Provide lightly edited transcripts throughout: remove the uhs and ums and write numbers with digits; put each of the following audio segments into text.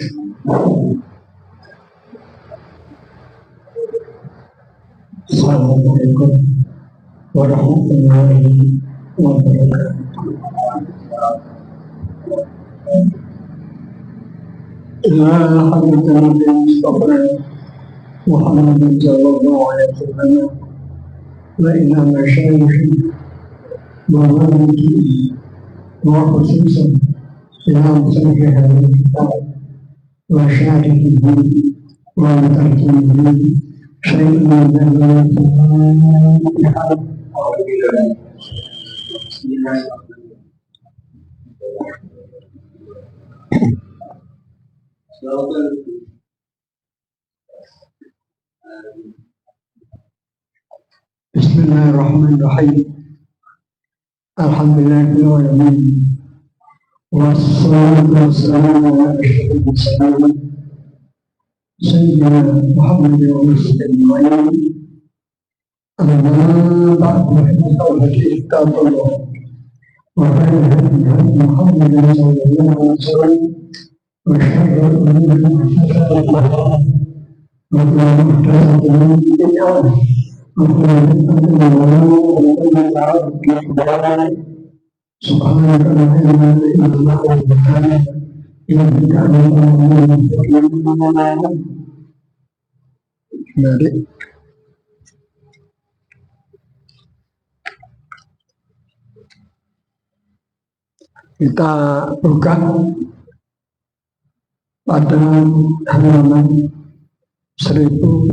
Assalamualaikum warahmatullahi wabarakatuh. Ya Habibullah Mustafa Muhammad sallallahu alaihi wasallam wa ila masyayikh wa walidi wa khususan dalam sahih hadis kitab wa syarihi wa tarjimihi syai'un min Bismillahirrahmanirrahim. Alhamdulillahirabbil alamin. Wassalatu wassalamu ala asyrofil mursalin sayyidina Muhammadin wa alihi amma ba'du. Kitabullah wa khairul Muhammadin sallallahu alaihi wasallam wa syarrul umuri muhdatsaatuhah wa kullu muhdatsatin bid'ah. Kita buka pada halaman 1981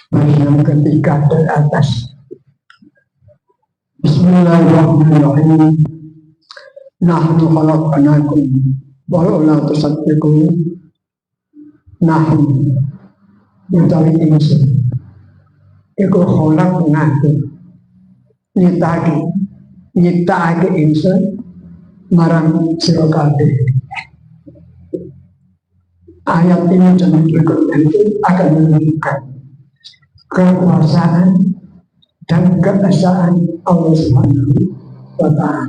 bagian ketiga dari atas. Bismillahirrahmanirrahim. Nahnu khalaqnakum wa la tusaddiqun. Nahnu utawi ingsun iku khalaqnakum nyiptakake ingsun marang sira kabeh. Ayat ini jangan berikutnya itu akan menunjukkan kekuasaan dan keesaan Allah Subhanahu wa Ta'ala.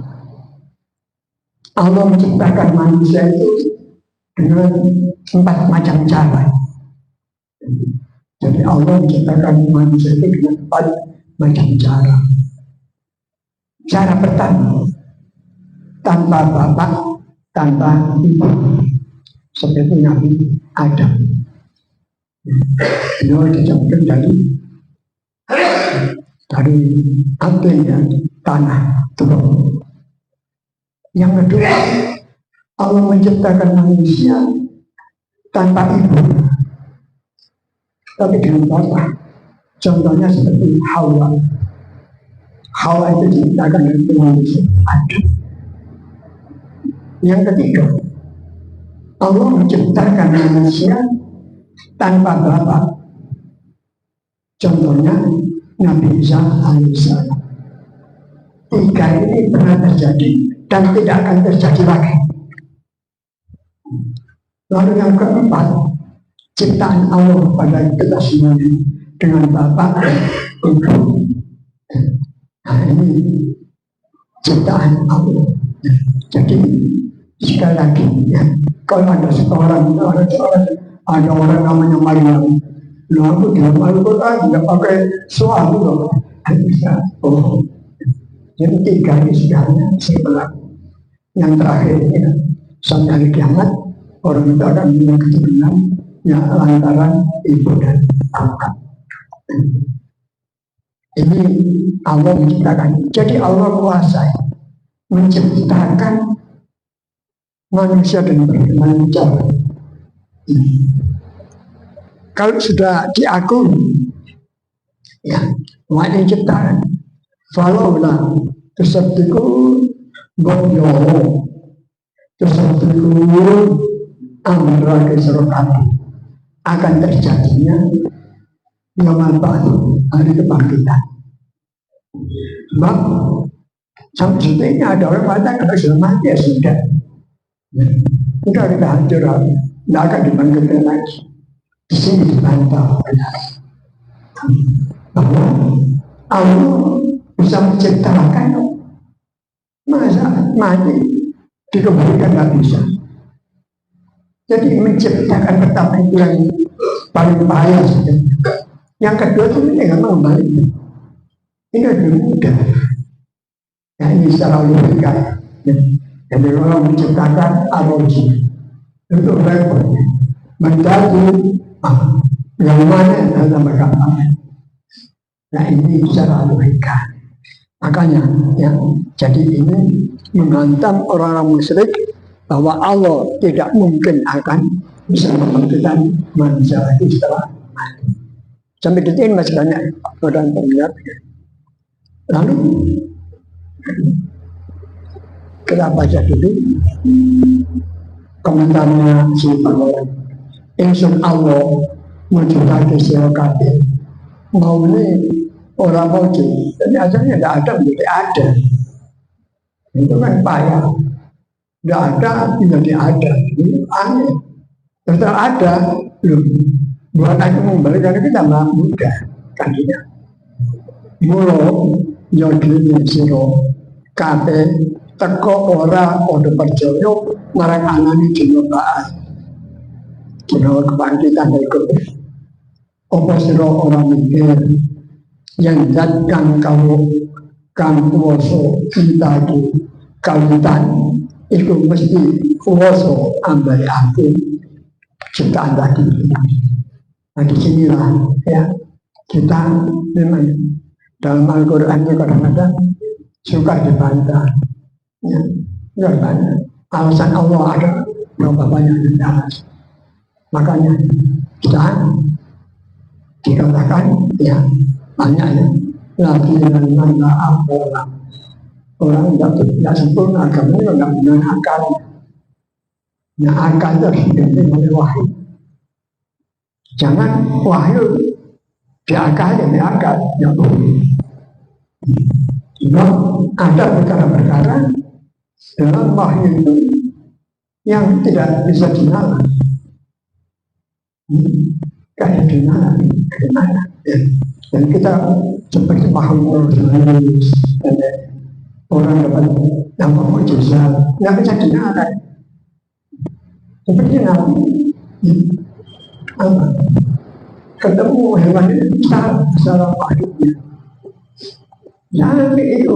Allah menciptakan manusia itu dengan 4 macam cara. Jadi Allah menciptakan manusia itu dengan 4 macam cara. Cara pertama, tanpa bapak, tanpa ibu, seperti Nabi Adam. Beliau diciptakan dari apinya tanah turun. Yang kedua, Allah menciptakan manusia tanpa ibu, tapi dengan bapak. Contohnya seperti Hawa. Hawa itu diciptakan dari manusia Adam. Yang ketiga, Allah menciptakan manusia tanpa bapak. Contohnya Nabi Isa alaihissalam. 3 ini pernah terjadi dan tidak akan terjadi lagi. Lalu yang keempat, ciptaan Allah pada kita semuanya dengan bapak dan ibu. Nah, ini ciptaan Allah. Jadi sekali lagi ya, kalau ada orang namanya Maryam, loh aku di Al-Quran tidak pakai suami loh, bisa. Oh, yang 3 ini sudah sebelah. Yang terakhir ya, sampai hari kiamat orang itu akan punya keturunan yang lantaran ibu dan bapak. Ini Allah menciptakan. Jadi Allah kuasai menciptakan manusia dengan berbagai cara. Kalau sudah diakui, ya, wajib ciptaan. Falaulah tusaddiqun bodoh, tusaddiqun amra keserokan akan terjadinya yaumul ba'ts, hari kebangkitan. Sebab sebetulnya ada orang mengatakan kalau sudah mati ya sudah. Enggak, kita hancur, tidak akan dibangkitkan lagi. Di sini dibantah bahwa Allah bisa menciptakan. Masa mati dikembalikan nggak bisa. Jadi menciptakan pertama itu yang paling bahaya saja. Yang kedua itu dengan mengembalikan. Ini lebih mudah. Ya, ini secara logika. Ya. Jadi kalau menciptakan aroji itu repot. Menjadi yang mana dalam agama. Nah ini secara logika. Makanya ya, jadi ini menghantam orang-orang musyrik bahwa Allah tidak mungkin akan bisa membangkitkan manusia lagi setelah mati. Sampai detik ini masih banyak orang pengingat. Lalu kita baca dulu komentarnya si Paulus. Insun Allah menciptakan sira kabeh. Mau ini orang wujud, jadi asalnya tidak ada menjadi ada. Itu kan payah. Tidak ada menjadi ada. Ini aneh. Setelah ada, buat aku membalikan itu tambah mudah. Kandinya. Mula yodini siro kabeh teko ora pada percaya marang anani dina baat. Dina kebangkitan dari kubur. Apa siro ora mikir yang jadikan kamu kuasa kita itu kawitan itu mesti kuasa ambil aku ciptaan tadi. Nah di sinilah ya kita memang dalam Al-Quran itu kadang-kadang suka dibantah. Ya, banyak. Alasan Allah ada berapa banyak dibahas. Makanya kita dikatakan ya banyak ya lagi dengan mana orang tidak sempurna agama itu tidak benar akal. Nah akal itu harus diganti oleh wahyu. Jangan wahyu diakal ya boleh. Sebab ada perkara-perkara dalam wahyu itu yang tidak bisa dinalar. Kayak dinalar, gimana? Dan kita seperti paham orang dapat nama mujizat, nggak bisa dinalar. Seperti Nabi, ketemu hewan itu salah wahyunya. Nabi itu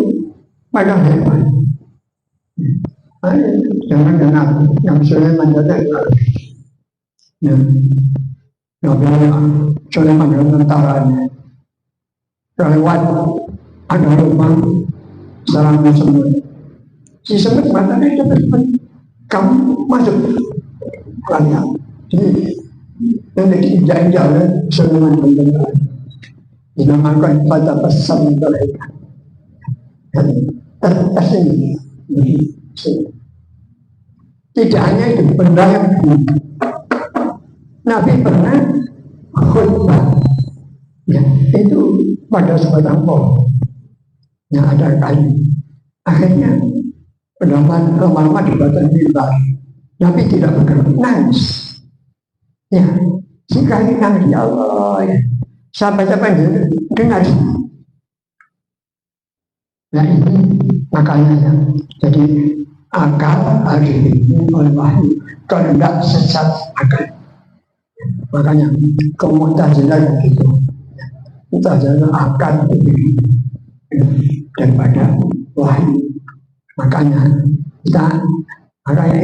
pada hewan. Jangan Nabi yang Sulaiman jadi Nabi Sulaiman dengan tentaranya. Lewat ada rumah sarangnya semut. Si semut matanya cepat. Kamu masuk banyak. Jadi nanti diinjak-injak oleh Sulaiman tentaranya. Dinamakan pada pesan mereka. Tes ini. Tidak hanya itu, benda yang Nabi pernah khutbah, ya, itu pada sebatang pohon yang ada kayu. Akhirnya pendapat lama-lama di batang mimbar. Nabi tidak bergerak, nangis. Ya, si kayu nangis, ya Allah, ya. Sampai-sampai dengar. Nah ini makanya ya. Jadi akal harus dibimbing oleh wahyu. Kalau tidak sesat akal. Makanya Mu'tazilah begitu. Mu'tazilah akal lebih daripada wahyu. Makanya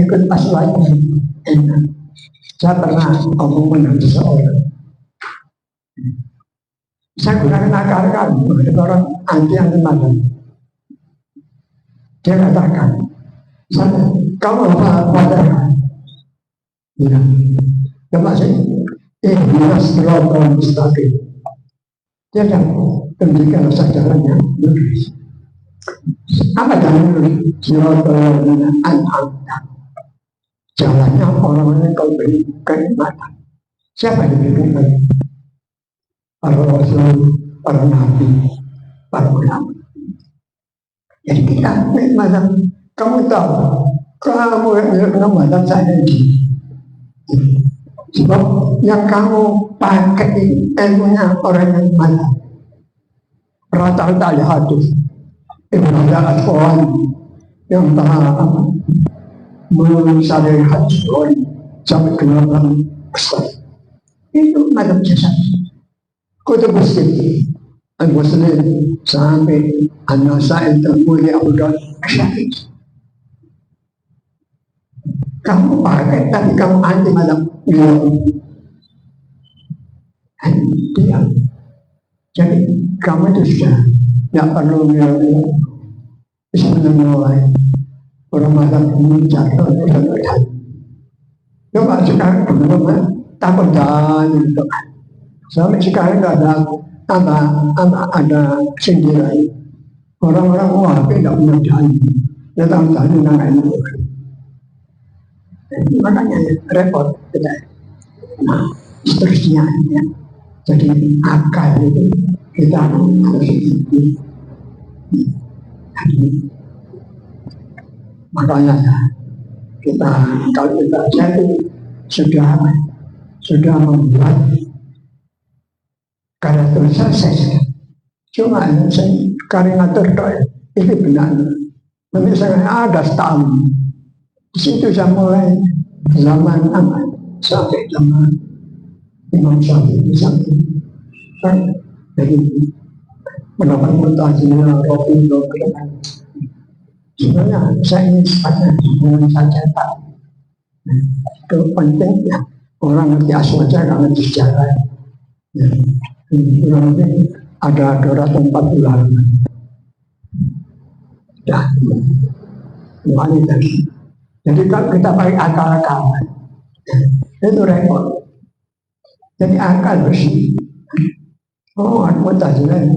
ikut aswanya enak. Saya pernah ngomong dengan seseorang. Saya gunakan akal kamu, ada orang anti-anti. Dia katakan, kamu apa padakan? Ya, maksudnya, jelas terlalu mustaqim. Dia kan tunjukkan jalannya lurus. Apa jalan lurus? Terlalu an'amta. Jalannya orang yang kau beri kenikmatan. Siapa yang diberikan? Para rasul, para nabi, para ulama. Jadi kita nikmatan. Kamu tahu, kamu yang kenikmatan saya ini. Sebab yang kamu pakai ilmunya orang yang mana? Rata-rata ada hadis. ibadah Al-Quran yang telah mencari haji sampai ke 8 itu macam jasa. Kutub Muslim Al-Muslim sampai An-Nasa'i termulia Abu Dawud Syahid. Kamu pakai tapi kamu anti malam diam. Jadi kamu itu sudah tidak perlu Bismillah. Orang malam ini jatuh dan berhati. Coba sekarang belum takut dan sampai sekarang tidak ada sindiran. Orang-orang wahabi tidak punya janji. Dia tahu tadi nama itu. Makanya repot kita. Nah, seterusnya ya. Jadi akal itu kita harus makanya ya, kita kalau kita jadi sudah membuat karya tulis selesai. Cuma saya karinator itu benar. Nanti saya ada setahun. Di situ saya mulai zaman sampai zaman Imam Syafi'i sampai jadi mendapat mutasinya Rofi sebenarnya saya ingin sepatnya dengan saja Pak. Itu penting ya, orang ngerti asal saja nggak ngerti sejarah ya. Nanti ada 240 halaman ya mulai tadi. Jadi kalau kita pakai akal-akal itu repot. Jadi akal bersih. Oh, ada mutasilah.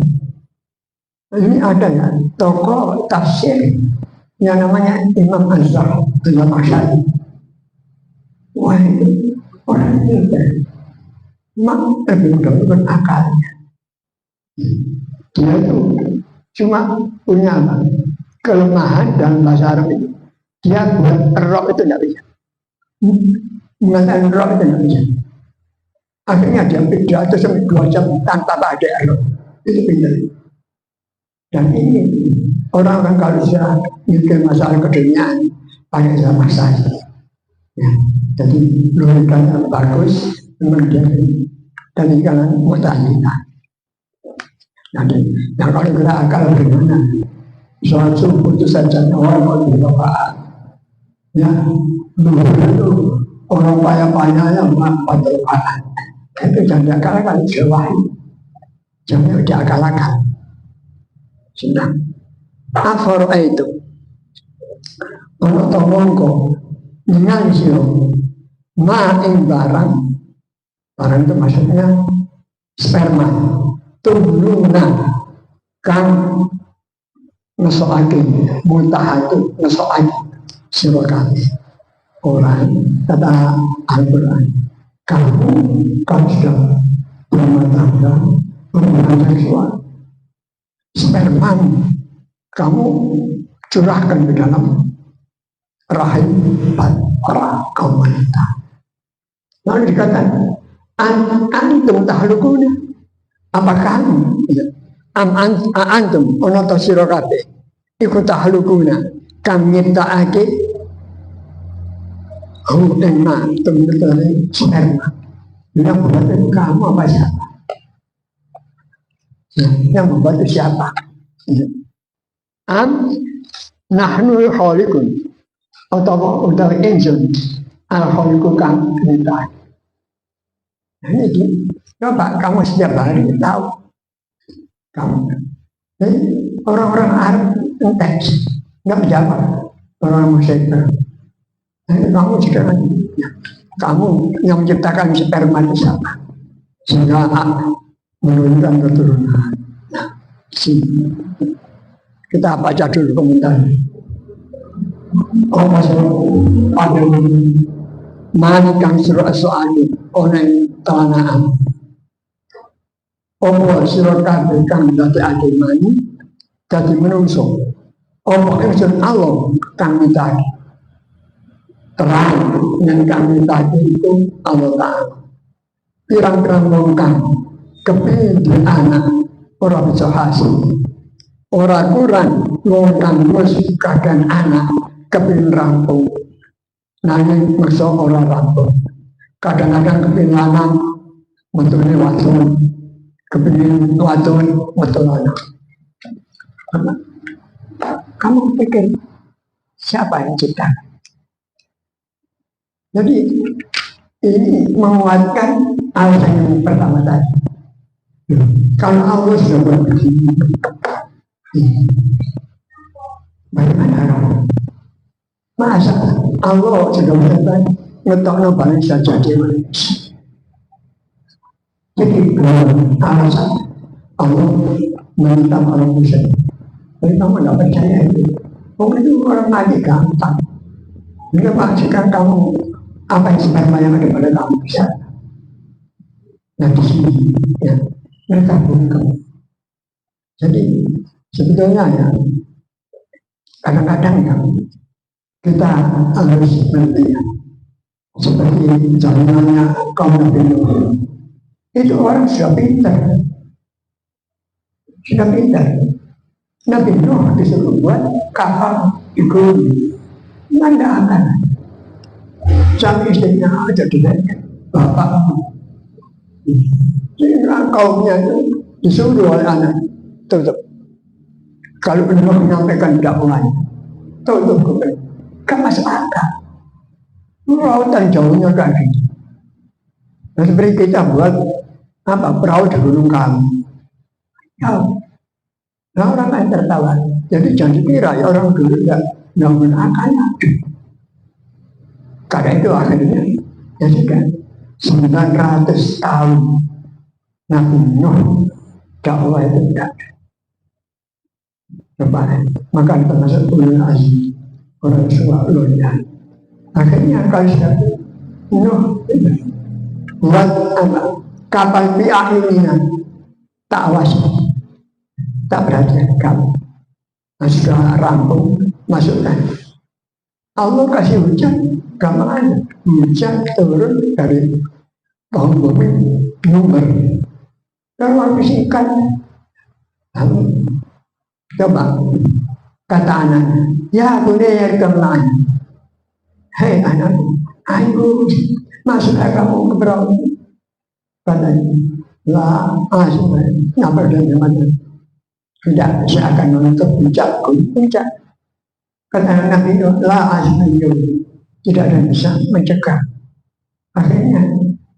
Ini ada ya tokoh tafsir yang namanya Imam Azhar Imam Asy'ari. Wah itu orang itu memang lebih akalnya. Dia itu cuma punya kelemahan dalam bahasa Arab itu. Dia buat roh itu tidak bisa. Mengatakan roh itu tidak bisa. Akhirnya dia pidato sampai 2 jam tanpa ada roh. Itu pindah. Dan ini orang-orang kalau sudah mikir masalah keduniaan pakai sama saja. Ya, jadi logikanya bagus, memang dia dan ini kan muta'alliqah. Jadi, nah kalau kita akal bagaimana? Soal subuh itu saja orang mau dibawa. Ya, luhur itu orang payah-payahnya pada akal. Itu jangan diakal-akal, jawab. Jangan diakal-akal. Sudah. Afar itu. Ono tomongko nyansio maing barang itu maksudnya sperma tumluna kang ngesokake mutahatu ngesokake sira kabeh orang kata Al-Quran kamu sudah berumah tangga berhubungan seksual sperma kamu curahkan ke dalam rahim para kaum wanita. Lalu dikatakan antum tahlukuna apakah antum onoto sira kabeh iku tahlukuna kang nyiptakake enma temen-temen sperma yang membuat kamu apa siapa? Yang membuat siapa? Nahnu khaliqun atau ingsun al-khaliqu kang kita. Ini coba kamu setiap hari tahu kamu. Orang-orang Arab teks nggak menjawab orang Musyrik. Kamu juga kamu yang menciptakan sperma itu siapa? Sehingga menurunkan keturunan. Nah, kita baca dulu komentar. Oh masalah pada mana kang surah soal oneng tanaan. Oh surah kabeh kang dadi ademani dadi menungso. Oh ingsun Allah kang mitaki terang yang kang mitaki itu Allah Ta'ala. Pirang-pirang wong kang kepingin di anak ora bisa hasil. Ora kurang wong kang wis kadang anak kepengin rampung nanging meksa ora rampung. Kadang-kadang kepengin lanang metune wadon, kepengin wadon metu lanang. Kamu pikir siapa yang cipta? Jadi ini menguatkan alasan yang pertama tadi. Kalau Allah sudah berbegini, bagaimana kamu? Masa Allah sudah berkata ngetokno bangsa jadi manusia. Jadi alasan Allah meminta orang Muslim. Tapi kamu tidak percaya itu. Mungkin itu orang lagi gampang. Dia pastikan kamu apa yang sebenarnya yang ada pada kamu bisa. Nah di sini ya mereka bukan. Jadi sebetulnya ya kadang-kadang ya kita harus berhenti ya. Seperti zamannya kaum Nabi Nuh. Itu orang sudah pintar. Nabi Nuh disuruh buat kapal di gurun. Nggak akan. Sama istrinya aja dengan bapak. Sehingga kaumnya itu disuruh oleh anak tutup. Kalau Nuh menyampaikan dakwahnya, tutup kuping. Kan masuk akal. Lautan jauhnya kayak gitu. Nah, seperti kita buat apa perahu di gunung kami. Ya, nah orang lain tertawa. Jadi jangan dikira ya orang dulu nggak menggunakannya. Karena itu akhirnya jadi kan 900 tahun Nabi Nuh dakwah itu tidak ada. Coba maka termasuk ulul azmi orang tua ululnya. Akhirnya kalau sudah Nuh buat apa kapal pihak ini tak awas tak perhatian kamu sudah rampung masukkan Allah kasih hujan gampang aja hujan turun dari pohon bumi number kalau habis ikan coba kata anaknya ya boleh ya kemana hei anakku ayo masuklah kamu ke perahu katanya lah apa dan gimana tidak saya akan menutup puncak kata Nabi lah tidak ada yang bisa mencegah akhirnya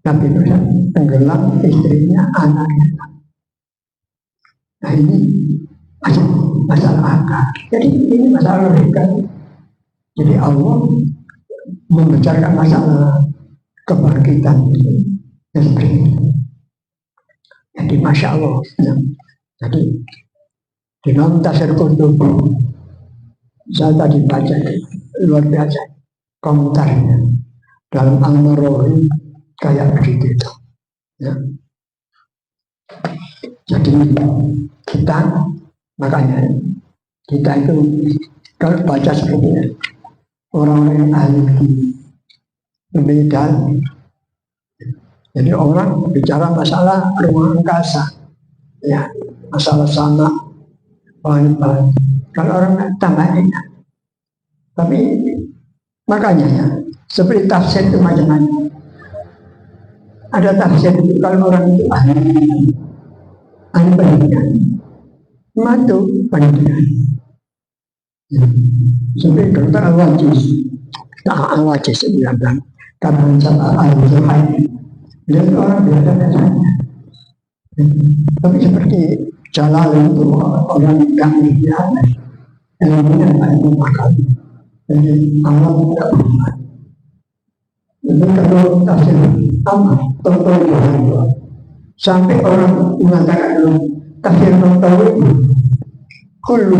Nabi Nuh tenggelam istrinya anaknya. Nah ini masalah akal. Jadi ini masalah logika. Jadi Allah membicarakan masalah kebangkitan yang seperti itu. Jadi Masya Allah. Ya. Jadi di dalam Tafsir Qurtubi saya tadi baca luar biasa komentarnya dalam Al-Marwawi kayak begitu itu. Ya. Jadi kita makanya kita itu kalau baca seperti ini orang-orang yang ahli lebih dalam. Jadi orang bicara masalah ruang angkasa, ya masalah sama, bahan-bahan. Kalau orang tambah enak. Tapi makanya ya seperti tafsir itu macam-macam. Ada tafsir itu kalau orang itu ahli pendidikan, matu pendidikan. Seperti dokter Al-Wajis bilang karena sama Al-Zuhair dia itu orang biasa saja. Tapi seperti Jalal itu orang yang biasa, ilmunya ilmu akal. Jadi Allah tidak berubah. Itu kalau tafsir sama Tonton sampai orang mengatakan tafsir Tonton itu Kulu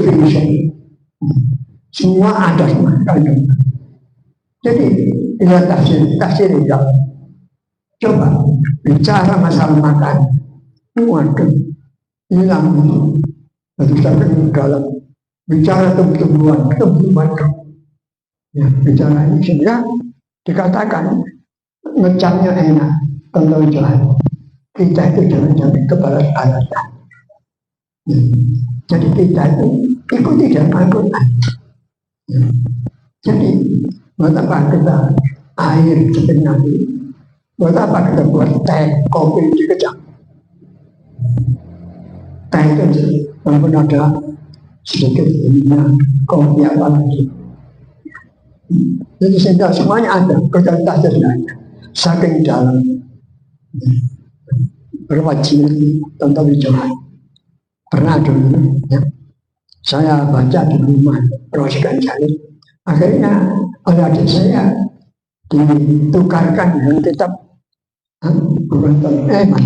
fi'isai semua ada semua. Jadi bila tafsir ya coba bicara masalah makan waduh hilang lalu sampai dalam bicara tumbuhan ya bicara ini sehingga dikatakan ngecapnya enak contoh jalan kita itu jangan kebarat-baratan. Jadi kita itu ikuti dalam Al-Quran. Jadi buat apa kita air seperti Nabi? Buat apa kita buat teh, kopi dikejap? Teh itu walaupun ada sedikit ininya, kopi apa lagi. Jadi sehingga semuanya ada, kualitas ada, saking dalam. Berapa jilid tentang bicara. Pernah dulu, ya, saya baca di rumah Rosikan Jalil. Akhirnya oleh adik saya ditukarkan dengan kitab Bukan Eman.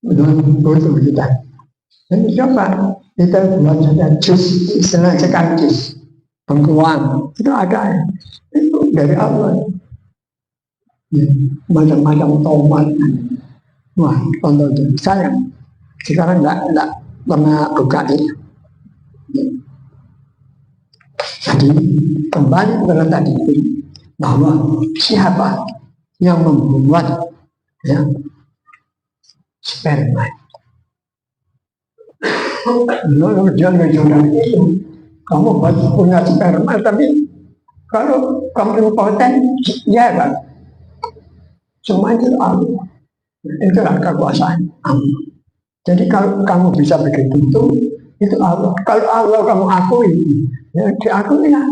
Betul kita. Dan coba kita buat saja jus, istilah sekali jus, pengkuang itu ada, itu dari Allah. Ya, macam-macam tomat. Wah, contoh itu sayang. Sekarang enggak pernah buka itu. Jadi kembali kepada tadi bahwa siapa yang membuat ya sperma. Jangan itu. Kamu punya sperma, tapi kalau kamu impoten, ya kan? Semua itu Allah. Itulah kekuasaan Allah. Jadi kalau kamu bisa begitu itu Allah. Kalau Allah kamu akui, ya diakui ya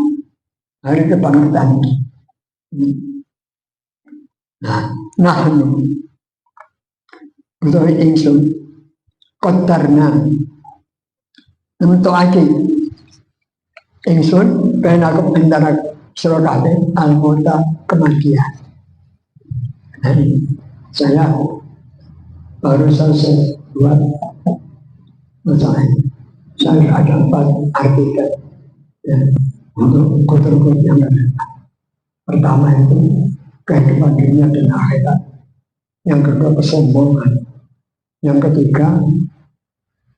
hari kebangkitan. Nah, untuk ingsun kotarna untuk aki ingsun penaku antara surokate al-mauta kematian. Jadi saya baru selesai buat masalah ini. Saya ada 4 artikel ya, untuk kutub-kutub yang ada. Pertama itu kehidupan dunia dan akhirat. Yang kedua kesombongan. Yang ketiga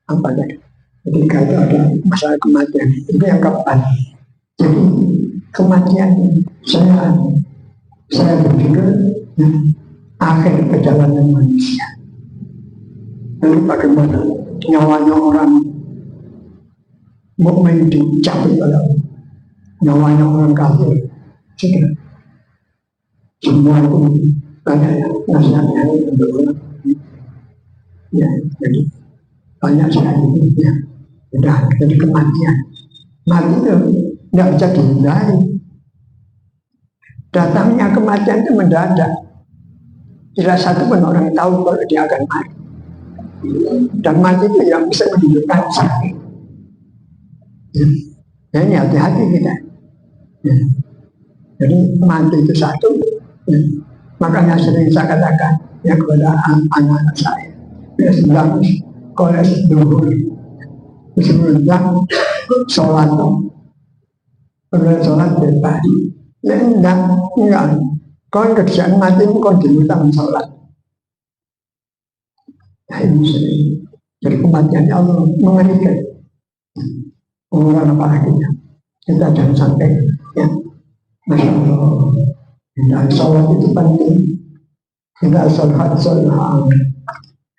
apa tadi? Ketiga itu ada masalah kematian. Itu yang keempat. Jadi kematian saya berpikir ya, akhir perjalanan manusia. Lalu bagaimana nyawanya orang mukmin dicabut oleh nyawanya orang kafir? Sudah semua itu banyak ya nasihatnya untuk orang. Ya, jadi banyak sekali ya. Sudah jadi kematian. Mati itu tidak bisa dihindari. Datangnya kematian itu mendadak. Tidak satu pun orang tahu kalau dia akan mati. Dan mati itu yang bisa menunjukkan sakit. Ya, ini hati-hati kita. Ya. Jadi mati itu satu. Ya. Makanya sering saya katakan ya kepada anak-anak saya. Ya sedang koles duhur. Sebelumnya sholat. Kemudian sholat bebas. Ya enggak. Kau kerjaan mati kau diminta sholat. Nah, ini sering. Jadi kematian Allah mengerikan. Umuran apa lagi ya? Kita jangan sampai ya. Masya Allah. Kita sholat itu penting. Kita sholat.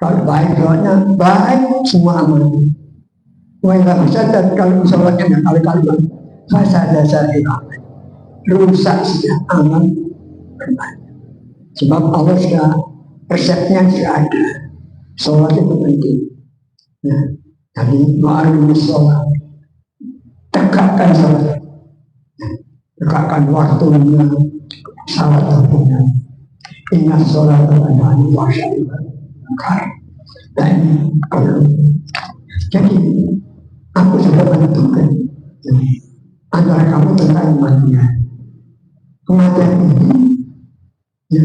Kalau baik doanya baik semua aman. Wah bisa dan kalau sholatnya nggak kali-kali saya aman. Rusak sudah aman. Sebab Allah sudah resepnya sudah ada. Sholat itu penting. Ya, jadi ma'arif sholat. Tegakkan sholat. Tegakkan waktunya. Salat waktunya. Ingat sholat adalah wasyarikat. Dan kalau jadi aku sudah menentukan antara kamu tentang kematian. Kematian ini, ya,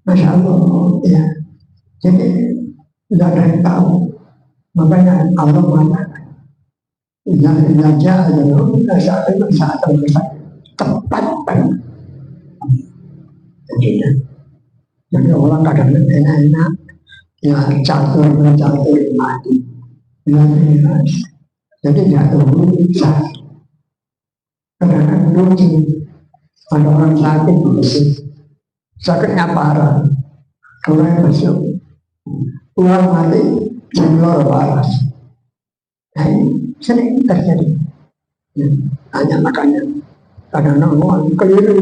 Masya Allah, ya. Jadi tidak ada yang tahu. Makanya Allah mengatakan, Inna ja'alahu saat tepat banget. Jadi orang kadang enak-enak, ya catur mati. Ya, jadi jatuh bisa. Kadang-kadang lucu, ada orang sakit begitu, sakitnya parah. orang masuk, uang mati, jumlah balas. Nah, ini sering terjadi. Ya, hanya makanya kadang-kadang orang keliru.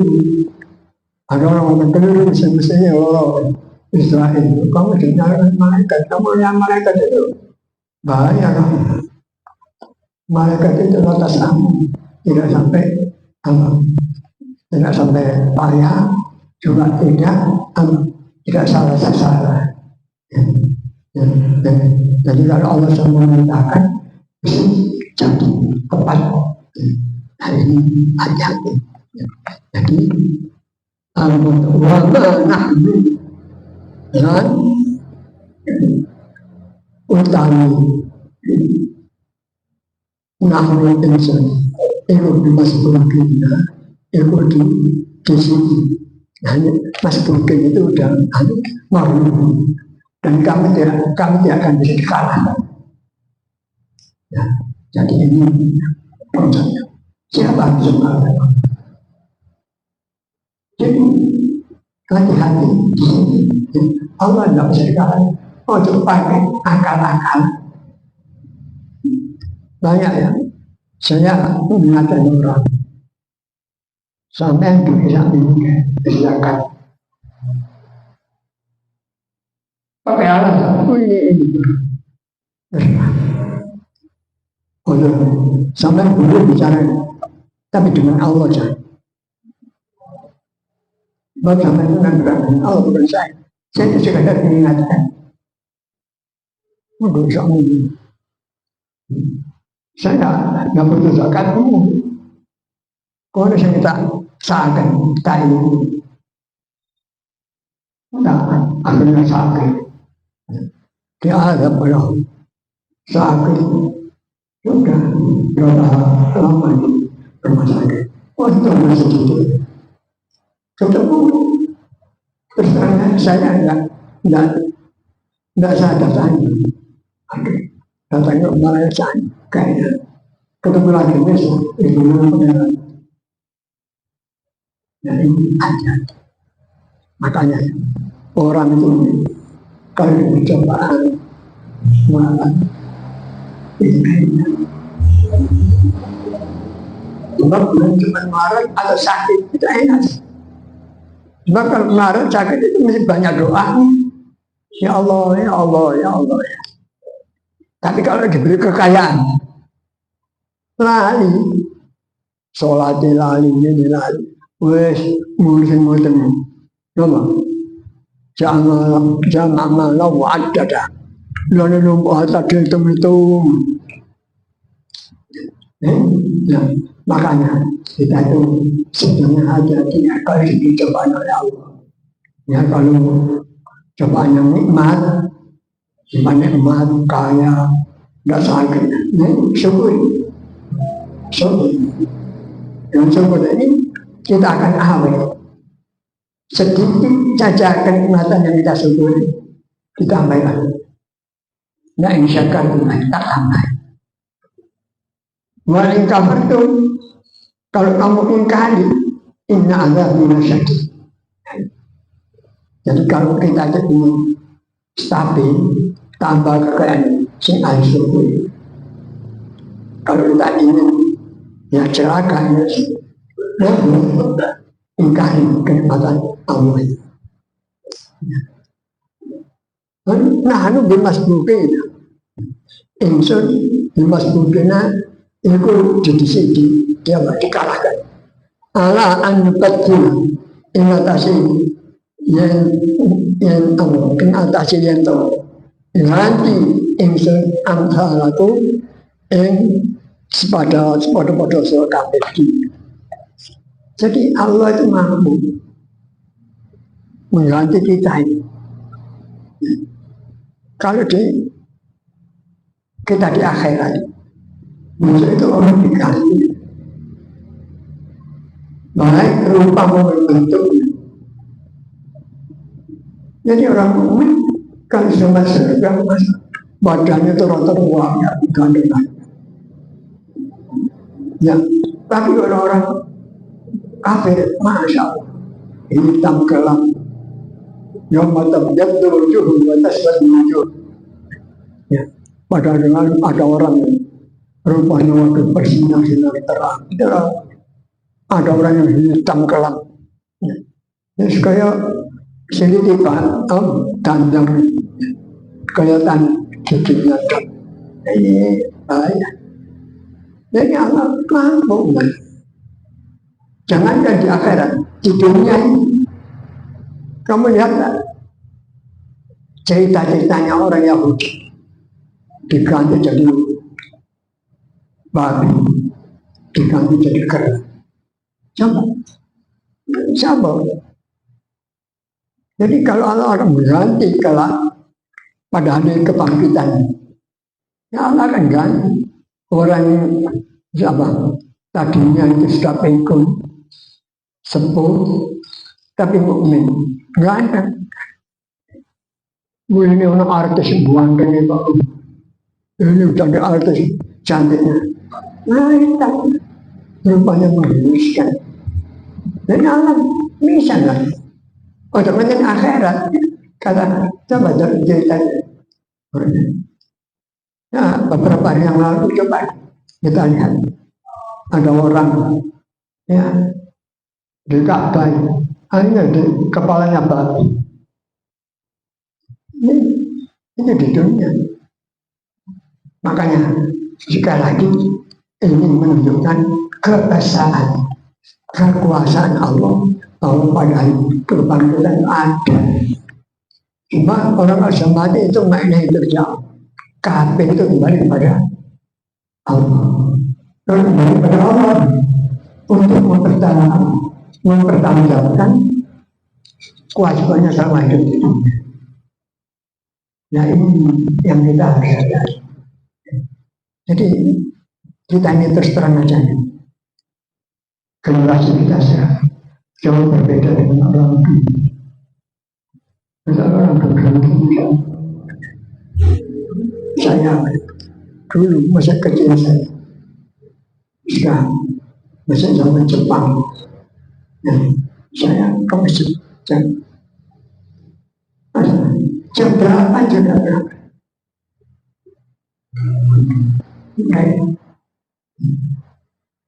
Ada orang keliru semestinya orang Israel. Kamu dengar malaikat, kamu yang malaikat itu bahaya kan? Malaikat itu atas kamu tidak sampai apa? Tidak sampai payah, juga tidak salah sasaran. Ya, ya, ya. Jadi kalau Allah sudah memerintahkan, jadi tepat. Nah ini hati-hati. Jadi al-mutawabah dan utami nahnu insan itu dimasukkan itu di sini. Hanya masukkan itu udah mau dan kami tidak akan bisa dikalahkan. Ya, jadi ini prosesnya. Siapa semua? Jadi hati-hati di sini. Allah tidak bisa dikalahkan. Untuk pakai akal-akal. Banyak ya. Saya mengatakan orang sampai bisa mengerjakan pakai alasan ini sampai boleh bicara tapi dengan Allah saja. Bagaimana dengan Allah bukan saya sekadar mengingatkan untuk sama ini saya nggak butuh zakat umum. Kalau saya minta seakan tak ini, nah akhirnya sakit. Dia ada pada sakit sudah berapa lama di rumah sakit. Waktu masih itu, ketemu terus saya enggak sadar tanya. Datangnya malah saya kayaknya ketemu lagi besok itu mana. Nah ini aja. Makanya orang itu kalau dicobaan malah ini sebab bukan cuma marah atau sakit itu enak. Sebab kalau marah sakit itu mesti banyak doa. Ya Allah, ya Allah, ya Allah. Ya. Tapi kalau diberi kekayaan, lali, sholat lali, ini lali. Wes ngurusin nama jangan malah wadada lalu lupa tadi itu nah, makanya kita itu sebenarnya aja tidak kalau dicoba oleh Allah ya kalau cobaan yang nikmat kaya tidak sakit syukur yang syukur ini kita akan awet sedikit saja kenikmatan yang kita syukuri ditambahkan. Nah insyaAllah kita tambah. Walau kafir itu kalau kamu ingkari inna azabi lasyadid. Jadi kalau kita ingin stabil tambah kekayaan sing syukuri. Kalau kita ingin ya celaka ya ingkari kenikmatan Allah. Nah, anu bimas bukin, insun bimas bukina itu jadi sedih dia dikalahkan. Allah anbetku ingatasi yang ingatasi yang tahu. Nanti insun amsalaku pada surga kafir. Jadi Allah itu mampu mengganti kita ini. Kalau kita di akhirat, musuh itu orang diganti. Baik rupa maupun bentuknya. Jadi orang mukmin kalau sudah masuk surga, badannya itu rata uangnya gandengan. Ya, tapi orang kafir, masya Allah, hitam gelap, Yawma tabyaddu wujuhun wa taswaddu wujuh. Ya, pada dengan ada orang yang rupanya waktu bersinar-sinar terang, ada orang yang hitam kelam. Ya, ini kayak selitipan, dandang, kelihatan giginya. Ini bahaya. Jadi Allah mampu. Jangankan di akhirat, di dunia ini. Kamu lihat cerita-ceritanya orang Yahudi diganti jadi babi, diganti jadi kera. Coba, siapa? Jadi kalau Allah akan mengganti kelak pada hari kebangkitan, ya Allah akan ganti orang siapa? Tadinya itu sudah pikun, sepuh, tapi mukmin. Enggak ada. Ini orang artis buandeng itu. Ini udah ada artis cantiknya. Nah, itu rupanya menghiliskan. Dan Allah bisa lah. Untuk menjadi akhirat, kata coba ceritanya. Nah, beberapa hari yang lalu coba kita lihat ada orang ya di Ka'bah, hanya di kepalanya babi. Ini di dunia. Makanya sekali lagi ini menunjukkan kebesaran kekuasaan Allah bahwa pada hari kebangkitan ada. Cuma orang asal mati itu maknanya itu jauh. Kafir itu kembali kepada Allah. Kembali kepada Allah untuk mempertanggungjawabkan kewajibannya selama hidup di dunia. Nah ini yang kita harus sadari. Jadi kita ini terus terang aja. Generasi kita jauh berbeda dengan orang dulu. Misalnya orang dulu saya dulu masa kecil saya sudah masih zaman Jepang. Nah, saya ke masjid jam berapa juga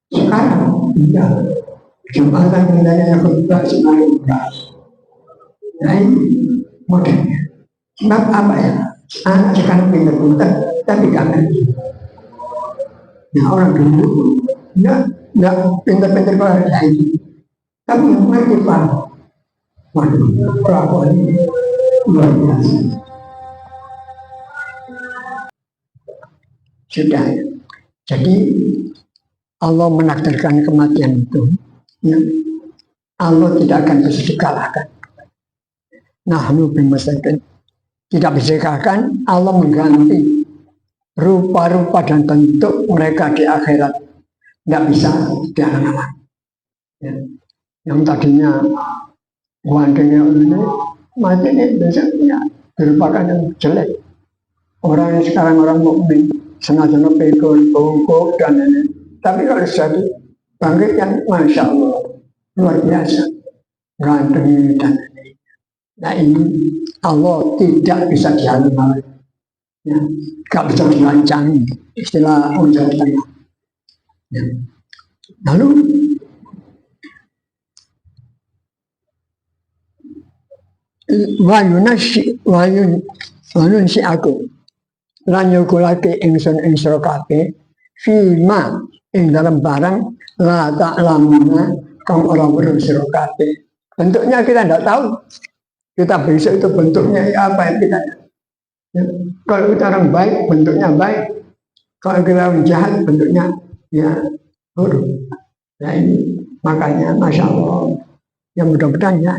sekarang tidak Jumatan wilayah khutbah semakin berat. Nah ini modelnya. Sebab apa ya? Anak sekarang pintar-pintar tapi gak ngerti. Nah orang dulu nggak pintar-pintar kalau ada ini, tapi ngerti Pak. Waduh, kelakuan ini luar biasa. Sudah ya. Jadi Allah menakdirkan kematian itu. Ya. Allah tidak akan bisa dikalahkan. Nahnu bimasakin. Tidak bisa dikalahkan. Allah mengganti rupa-rupa dan bentuk mereka di akhirat. Tidak bisa dihalang-halang. Ya. Yang tadinya wandengnya ini mati ini biasanya dirupakan yang jelek. Orang yang sekarang orang mukmin sengaja pikul, bungkuk dan ini. Tapi kalau jadi bangkit yang Masya Allah luar biasa, ganteng dan ini. Nah ini Allah tidak bisa dihalang-halang, ya, tidak bisa dilancangi, istilah orang Jawa Tengah. Ya. Lalu wayun si aku lan yukulake ingsun ing sira kabeh fima ing dalam barang la ta'lamuna kang ora weruh sira kabeh. Bentuknya kita tidak tahu. Kita besok itu bentuknya apa yang kita ya. Kalau kita orang baik bentuknya baik. Kalau kita orang jahat bentuknya ya buruk. Nah ini makanya Masya Allah yang mudah-mudahan ya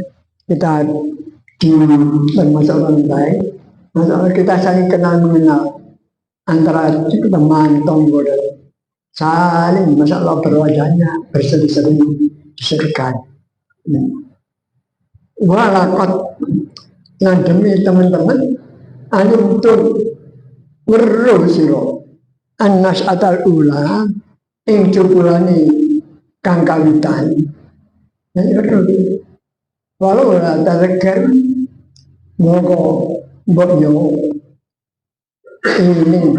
kita di bermasalah orang baik. Masalah kita saling kenal mengenal antara teman, tonggo dan saling masalah berwajahnya berseri-seri diserikan. Walakot yang demi teman-teman alim tuh weruh siro anas atal ula ing jupulani kang kawitan. Walau ora tazakar Moko mbok yo ini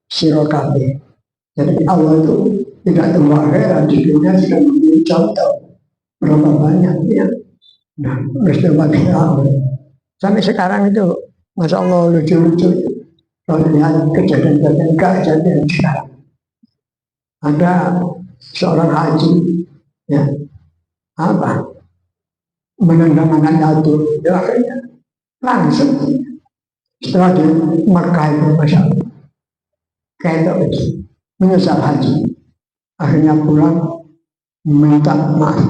sira kabeh. Jadi Allah itu tidak tunggu akhirat, di dunia sudah memberi contoh berapa banyak ya. Nah, peristiwa Allah. Sampai sekarang itu, masya Allah lucu-lucu. Kalau lihat kejadian-kejadian kejadian sekarang, ada seorang haji, ya, apa, menendang anak jatuh, ya akhirnya langsung setelah di Mekah itu, masya Allah, kayak itu menyesal haji, akhirnya pulang minta maaf.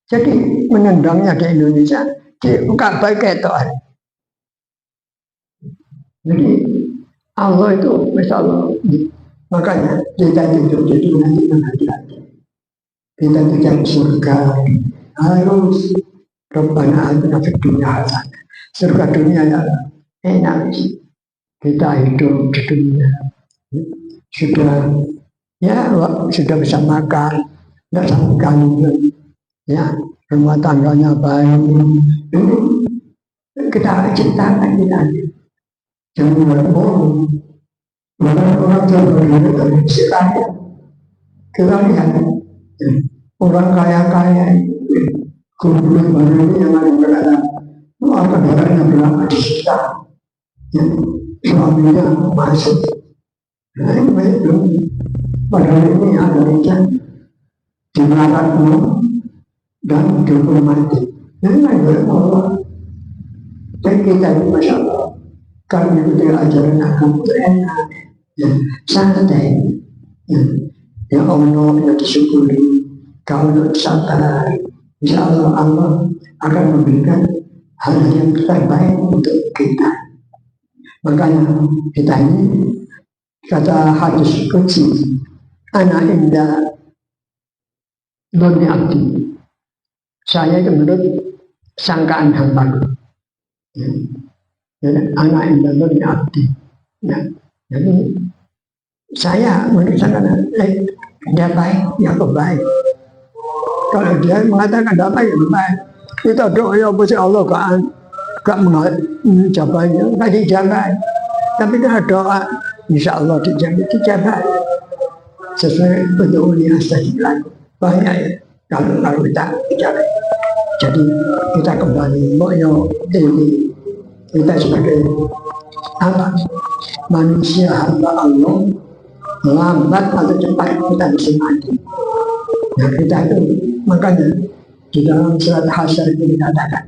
Jadi menendangnya di Indonesia, di Ka'bah kayak itu. Jadi Allah itu, masya Allah, makanya kita hidup jadi nanti hati-hati. Kita tidak surga harus Rabbana atina fid dunya hasanah. Surga dunia ya enak. Kita hidup di dunia sudah bisa makan, tidak sampai kandung, ya rumah tangganya baik. Kita ciptakan kita. Jangan berbohong. Orang terbaik dari sekaya. Kita lihat orang kaya-kaya kumpulan baru ini yang ada berada. Akan darahnya berapa di kita. Suaminya masuk. Nah ini belum. Padahal ini ada rencana di baratmu dan dihukum mati. Ini tidak Allah. Dan kita ini masya Allah. Kami itu ajaran agama itu enak, ya, santai, ya Allah yang disyukuri, kalau sabar, insya Allah akan memberikan hal yang terbaik untuk kita. Makanya kita ini kata hadis qudsi, ana inda doni abdi, saya itu menurut sangkaan hambaku. Anak yang dalam abdi, ya. Jadi saya menurut dia baik, ya baik. Kalau dia mengatakan tidak baik, ya baik. Kita doa ya Allah gak menjabainya, gak dijabai. Tapi kita doa, insya Allah dijabai. Sesuai bentuk astagfirullah banyak ya. Kalau kita dijabai. Jadi kita kembali, ini. Kita sebagai apa? Manusia hamba Allah, lambat atau cepat kita bisa mati. Nah kita itu makanya di dalam surat Hasyr itu dikatakan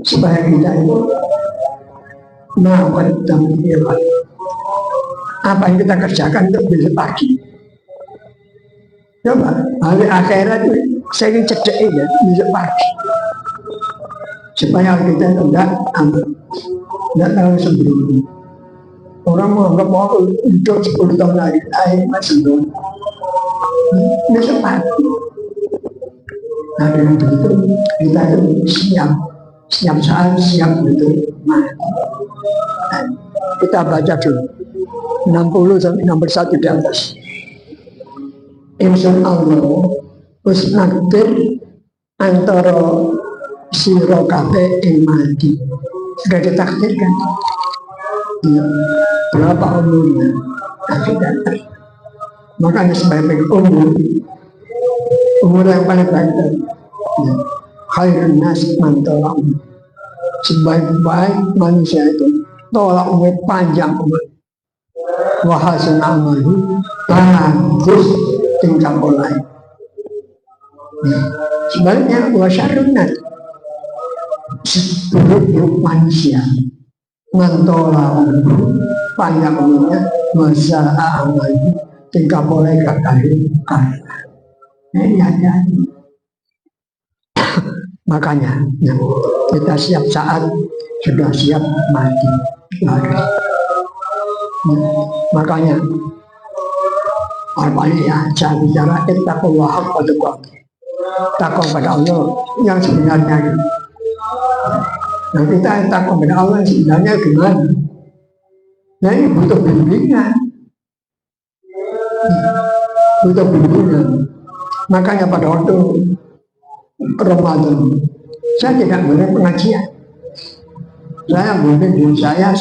supaya kita itu melakukan tamyiz. Apa yang kita kerjakan untuk besok pagi. Coba hari akhirat itu saya cedek ya besok pagi. Supaya kita tidak aman, tidak terlalu sembunyi. Orang menganggap bahwa hidup 10 tahun lagi, masih sembunyi. Ini sempat. Nah dengan begitu kita siap saat siap untuk mati. Nah, kita baca dulu 60 sampai 61 di atas. Insun Allah usnaktir antara siro kabeh ing mati sudah ditakdirkan ya, berapa umurnya tidak. Makanya sebaik-baik umur yang paling baik ya, khairun nas man tolak, sebaik-baik manusia itu tolak umur panjang umur wahasun amalu bagus tingkah mulai sebaliknya wasyarun nas seburuk manusia mantola panjang umurnya masa amal tingkah boleh kali ini hati-hati. Makanya kita siap saat sudah siap mati. Makanya apa ya saya bicara ittaqullah haqqa tuqatih, takwa pada Allah yang sebenarnya. Nah kita takut kepada Allah sebenarnya gimana? Nah ini butuh bimbingan. Butuh bimbingan. Makanya pada waktu Ramadan saya tidak boleh pengajian. Saya mungkin diri saya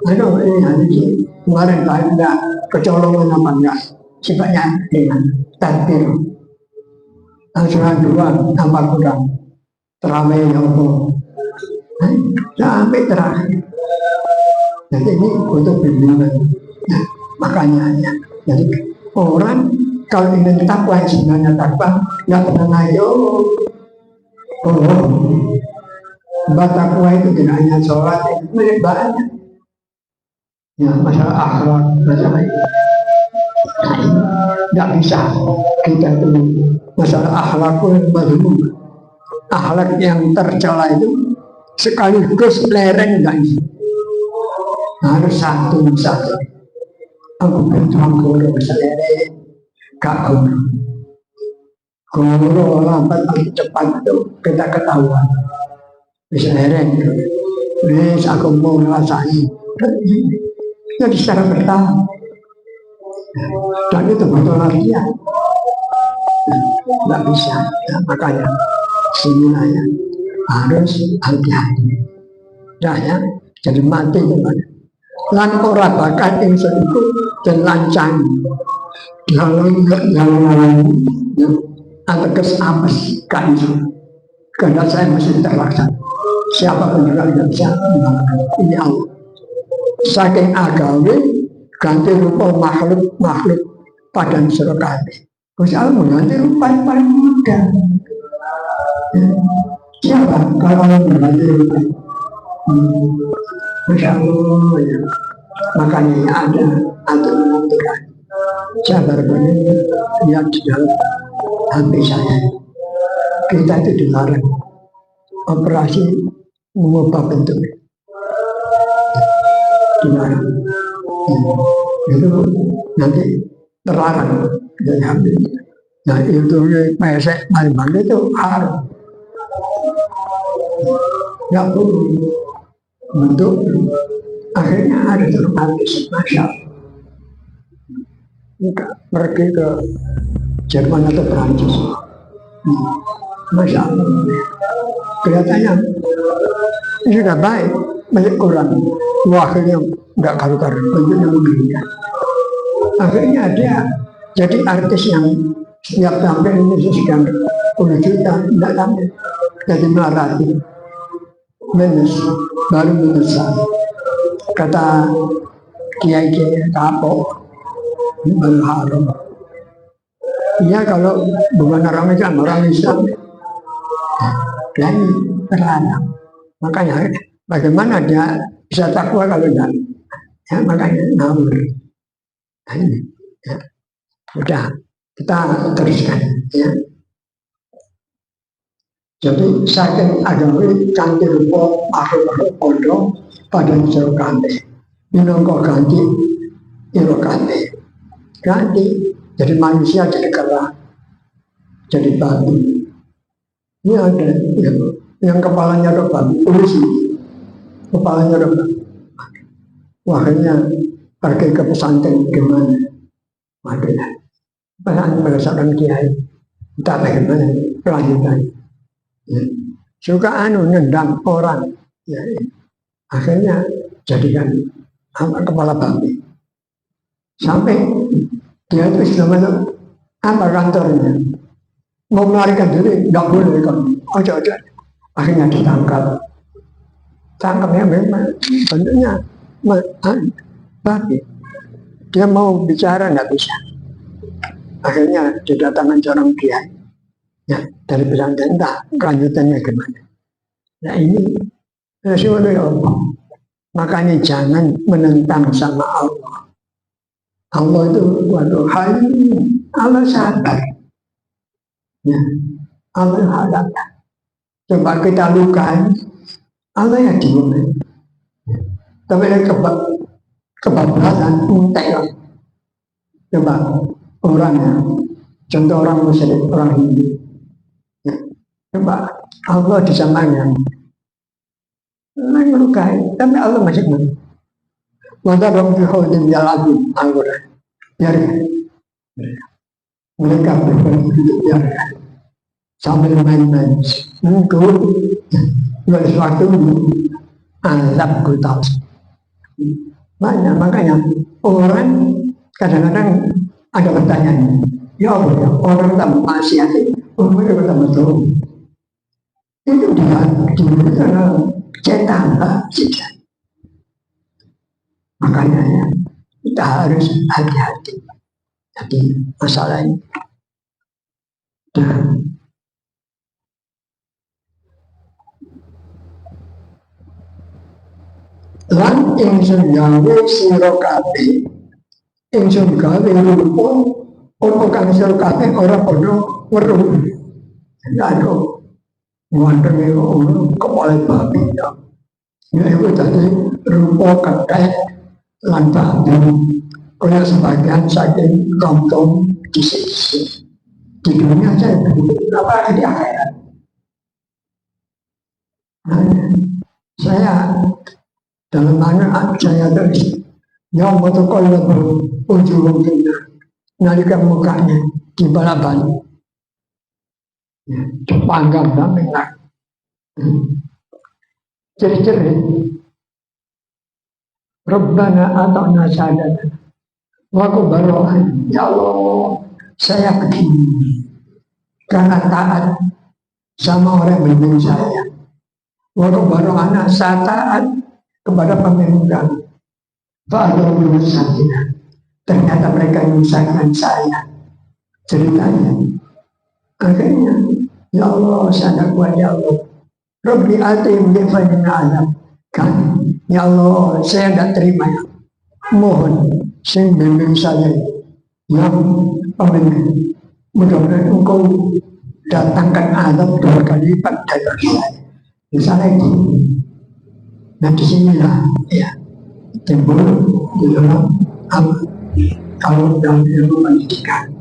aduh ini hari ini kemarin ada kecolongan apa enggak sifatnya dengan takbir langsung dua tambah kurang teramai yang sampai terakhir. Jadi ini untuk bimbingan. Nah, makanya ya. Jadi orang kalau ingin takwa sebenarnya takwa nggak pernah ayo. Takwa itu tidak hanya sholat, itu banyak. Ya masalah akhlak, masalah itu. Nggak bisa kita itu masalah akhlak pun mazmum. Akhlak yang tercela itu sekaligus lereng nggak bisa. Harus satu. Aku berjuang guru bisa lereng, gak guru. Guru lambat atau cepat itu kita ketahuan. Bisa lereng. Wes aku mau ngerasain. Jadi secara bertahap. Dan itu betul latihan. Nggak bisa. Ya, makanya semuanya harus hati-hati. Ya, jadi mati kepada lan ora bakat ing iku den lancang jalan ateges apes kan karena saya masih terlaksana siapapun juga tidak bisa mengalahkan ini Allah saking agawe ganti rupa makhluk pada sira kabeh Gusti Allah mengganti rupa yang paling mudah siapa kalau mengganti rupa Masya Allah ya. Makanya ada menentukan sabar ini lihat di dalam hati saya kita itu dilarang operasi mengubah bentuk dilarang itu nanti terlarang dari hati. Nah itu pesek paling itu haram nggak perlu bentuk akhirnya ada terbatas Masya Allah pergi ke Jerman atau Perancis Masya Allah kelihatannya ini sudah baik banyak orang akhirnya nggak karu-karu bentuknya mengerikan akhirnya dia jadi artis yang setiap tampil ini sekian 10 juta tidak tampil jadi melarati baru menyesal kata kiai kapok baru haram iya kalau bukan orang Islam dan terlarang makanya bagaimana dia bisa takwa kalau tidak ya makanya ngawur nah, ini ya udah kita teruskan ya. Jadi saking agawe kanthi rupa makhluk kondo pada sira kabeh. Minangka ganti ira kabeh. Ganti jadi manusia jadi kera. Jadi babi. Ini ada yang kepalanya ada babi, polisi. Kepalanya ada babi. Wahnya pergi ke pesantren gimana? Waduh ya. Pesantren berdasarkan kiai. Entah bagaimana kelanjutannya. Ya. Suka nendang orang ya, akhirnya jadikan kepala babi sampai dia itu istilahnya apa kantornya mau melarikan diri nggak boleh kan ojo akhirnya tangkapnya memang bentuknya babi dia mau bicara nggak bisa akhirnya didatangkan seorang kiai ya dari pesantren entah kelanjutannya gimana. Nah ini sesuatu Allah. Makanya jangan menentang sama Allah. Allah itu waduh Allah sabar. Ya, Allah sabar. Coba kita lukai, Allah yang diem. Tapi kebablasan entek. Coba orangnya, contoh orang Muslim, orang Hindu. Ya, coba Allah disamakan melukai, tapi Allah masih menang. Maka dong diholding dia lagi Al-Quran. Biarkan mereka berhidup biarkan sambil main-main. Nunggu, nggak sesuatu azab ku tahu. Banyak, makanya orang kadang-kadang ada pertanyaan, ya Allah, ya, orang tak maksiat, umurnya bertambah turun. Itu dia karena cetak siksa. Makanya ya, kita harus hati-hati. Jadi masalah ini. Dan lan ingsun gawe sira kabeh, ingsun gawe rupa apa kang sira kabeh ora padha weruh. Lalu wonten niku kepala babi ya. Ya itu tadi rupa kethek lan babi. Kaya sebagian saking lontong disik-disik. Di dunia saya apa di akhirat. Saya dalam mana saya tulis yang motokol ujung-ujungnya nalikan mukanya di balaban panggang dan merah ceri-ceri Rabbana ata'na sadana wa kubarohan, ya Allah saya begini karena taat sama orang yang membimbing saya, wa kubarohan saya taat kepada pemimpin kami. Ternyata mereka menyusahkan saya. Ceritanya, akhirnya, ya Allah, saya tak kuat, ya Allah. Rabbi atim bifadina alam. Kan, ya Allah, saya tak terima ya. Mohon, saya bimbing saya yang pemimpin. Mudah-mudahan engkau datangkan azab 2 kali lipat dari saya. Misalnya itu. Nah disinilah ya timbul di dalam kalau dalam ilmu pendidikan,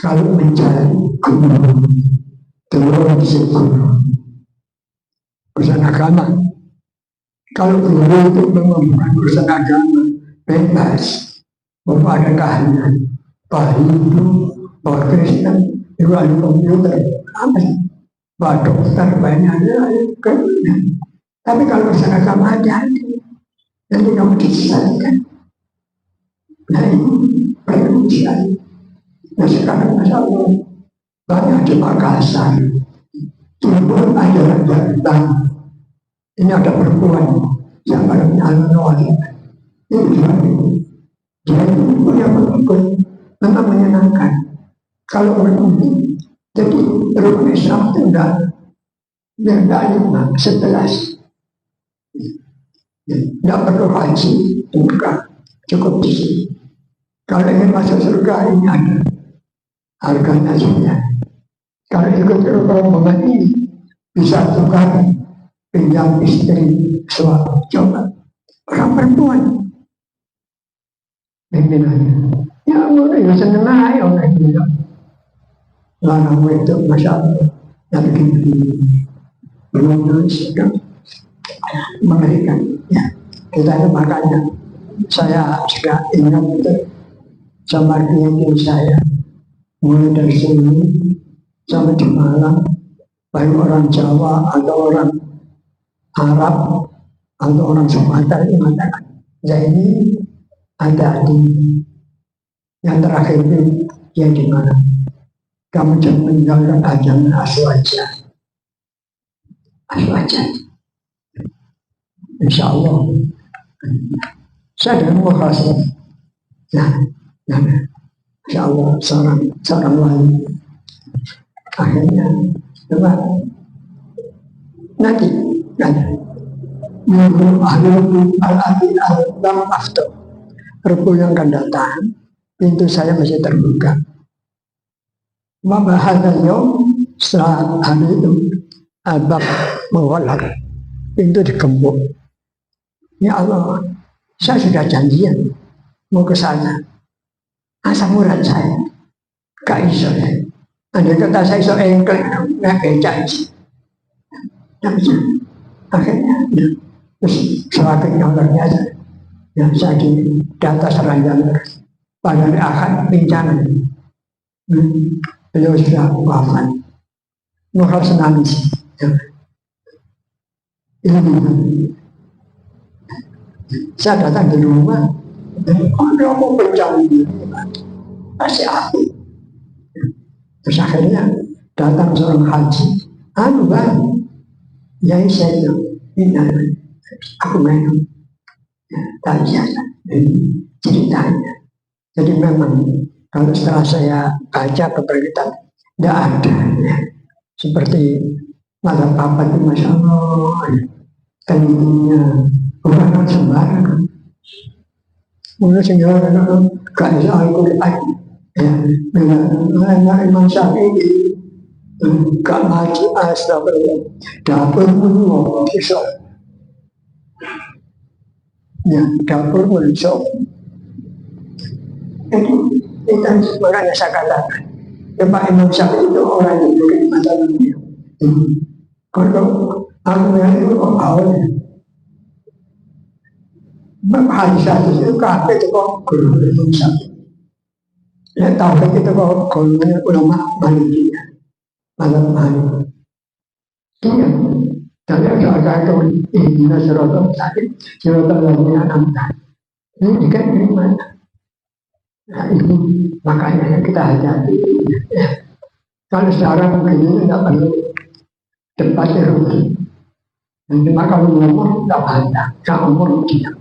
kalau mencari guru turun di situ urusan agama. Kalau guru itu memang bukan urusan agama, bebas, bahwa ada keahlian, Pak Hindu, Pak Kristen, itu ada komputer, apa Pak dokter banyak kan. Tapi kalau urusan agama hati-hati, nanti kamu disesatkan. Nah ini perlu sekali. Nah sekarang Masya Allah, banyak di Makassar, timbul ajaran baru. Ini ada perempuan yang barangnya al-Nawali. Ini juga dia punya pengikut, memang menyenangkan. Kalau berkumpul, jadi rukun Islam itu enggak 11. Tidak perlu haji, enggak, cukup di sini. Kalau ingin masuk surga ini ada harganya saja. Kalau ikut rombongan ini bisa tukar pinjam istri suami, coba orang perempuan pimpinannya. Ya Allah, ya seneng aja orang itu. Larang itu Masya Allah, yang begini belum sudah mengerikan. Ya, kita itu makanya saya juga ingat itu sama ini saya mulai dari sini sampai di Malang, baik orang Jawa atau orang Arab atau orang Sumatera itu mengatakan, ya ini ada di yang terakhir itu yang di mana kamu jangan meninggalkan ajaran aswaja. Insya Allah saya dengan mukhasab. Insya Allah seorang wali akhirnya coba nanti minggu al-adil al-lam after Rebu yang akan datang, pintu saya masih terbuka. Mabahadanya setelah hari itu abab mengolak, pintu digembok. Ya Allah, saya sudah janjian mau ke sana. Asam urat saya gak iso ya. Andai kata saya iso engkel, gak becak sih. Akhirnya, terus semakin nyoloknya aja. Ya, saya di atas ranjang pada hari Ahad pincangan. Beliau sudah wafat. Mau harus nangis. Ya. Ini saya datang di rumah, kalau mau berjalan diri, pasti aku. Terus akhirnya datang seorang haji, bang, ya saya ini aku minum, tanya ceritanya. Jadi memang kalau setelah saya baca keberkitan, tidak ada ya. Seperti mata papa itu Masya Allah, tentunya bukan sembarangan. Mungkin sehingga gak bisa Al-Quran, ya, dengan Imam Syafi'i, gak ngaji astagfirullah, dapur pun bisa, ya, dapur pun bisa. Itu makanya saya katakan, ya Pak Imam Syafi'i itu orang yang bikin masalah dunia. Kalau aku itu awalnya, hadis itu kafe itu kok guru Imam Syafi'i. Ya tahu itu kok gurunya ulama Malikiyah, malam Malik. Iya, tapi agak itu ini serotok sakit, serotok lagi anak. Ini kan ini mana? Nah ini makanya kita hati-hati. Ya. Kalau sekarang begini tidak perlu debatnya rugi. Dan cuma kalau ngomong tidak bantah, kalau ngomong tidak.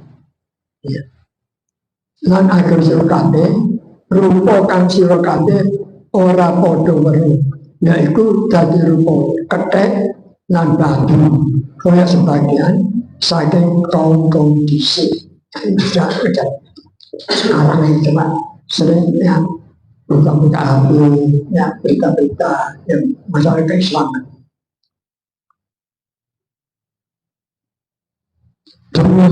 Ya. Lan agar sirokate, rupa kang sirokate ora podo weruh. Yaitu dadi rupa kethek lan batu. Kaya sebagian saking kaum dhisik. Sudah sekarang ini cuma sering ya buka-buka HP, ya berita-berita yang masalah keislaman. Demi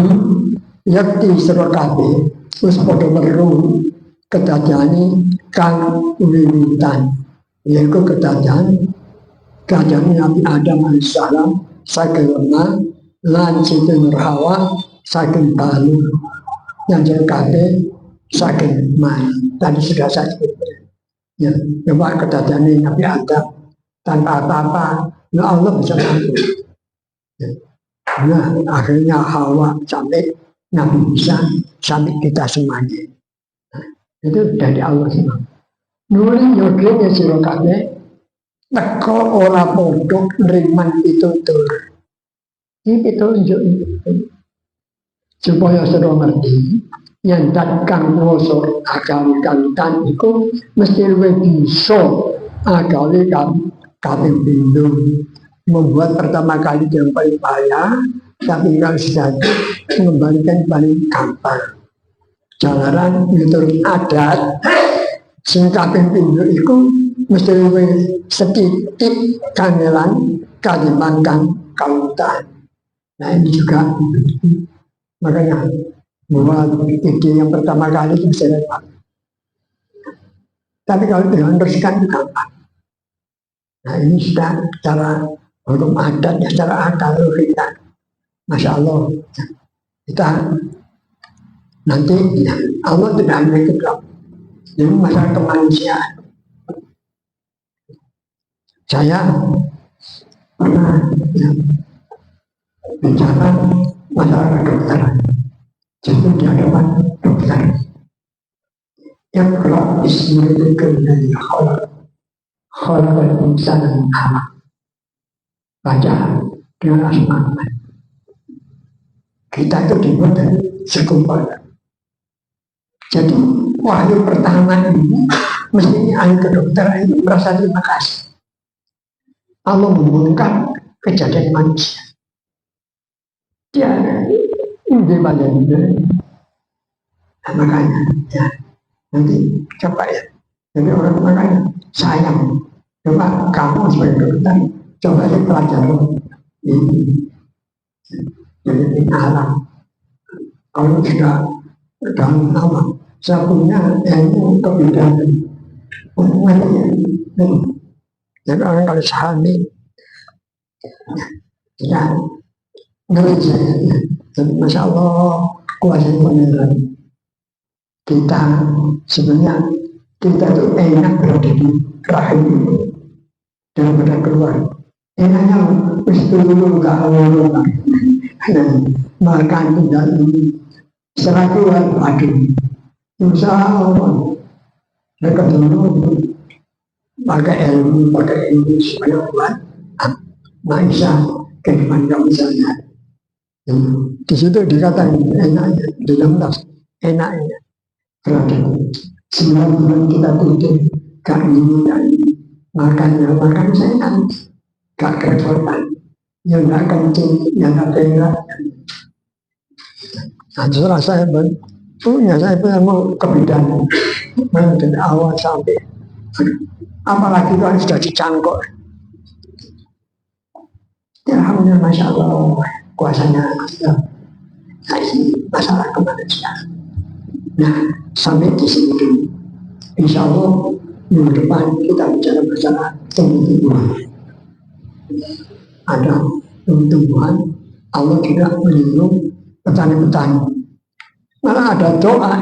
yakti serokate wis padha weruh kedadiane kang wiwitan, yaitu kedadian Nabi Adam alaihissalam saking lemah lan Siti Hawa saking balung yang jadi saking mani. Tadi sudah saya sebutkan. Ya, coba kedadian Nabi Adam tanpa apa-apa, ya Allah bisa bantu. Ya. Nah, akhirnya Hawa sampai Nabi Isa sampai kita semuanya. Nah, itu dari Allah semua. Nuli yogenya sirokate teko ora podok neriman pitutur. Ini petunjuk supaya sudah ngerti yang kang ngosor akal kalitan itu mesti lebih bisa akal kaping pindho. Membuat pertama kali yang paling payah, tapi kalau sudah mengembalikan paling gampang. Jalanan menurut adat sing kaping pindho itu mesti lebih sedikit kangelan kalimantan kalutan. Nah ini juga makanya bahwa ide yang pertama kali itu bisa dapat. Tapi kalau diteruskan itu gampang. Nah ini sudah cara hukum adat, ya cara akal kita. Masya Allah. Kita nanti ya, Allah tidak hanya kita. Jadi masalah kemanusiaan. Saya pernah ya, bicara masalah kedokteran. Jadi di hadapan dokter yang kalau bismillahirrahmanirrahim dari khalaqal insana min alaq. Baca dengan asma-Allah. Kita itu dibuat dari segumpal. Jadi wahyu pertama ini mestinya ahli kedokteran itu merasa terima kasih. Allah membongkar kejadian manusia. Dia ini banyak nah, makanya ya nanti coba ya. Jadi orang makanya sayang. Coba kamu sebagai dokter coba aja pelajari ini. Jadi alam. Kalau sudah dalam lama, saya punya ilmu kebidanan. Jadi orang kalau hamil, ya ngerti ya. Jadi Masya Allah kuasa pengenalan. Kita sebenarnya kita tuh enak berada di rahim daripada keluar. enaknya wis dulu gak ngurung dan makan tidak setelah keluar aduh usaha mereka dulu pakai ilmu supaya kuat Maisha kehidupan kamu sana. Di situ dikatakan enaknya di dalam tas enaknya berada 9 bulan kita tutup gak ini makan saya kan gak kerepotan yang gak kencing yang gak tengah. Nah setelah saya punya mau kebidanan dari awal sampai apalagi kalau sudah dicangkok ya alhamdulillah Masya Allah kuasanya nah ini masalah kemanusiaan. Nah sampai di sini dulu insya Allah minggu depan kita bicara masalah tumbuhan. Ada tumbuhan Allah tidak menyinggung petani-petani, malah ada doa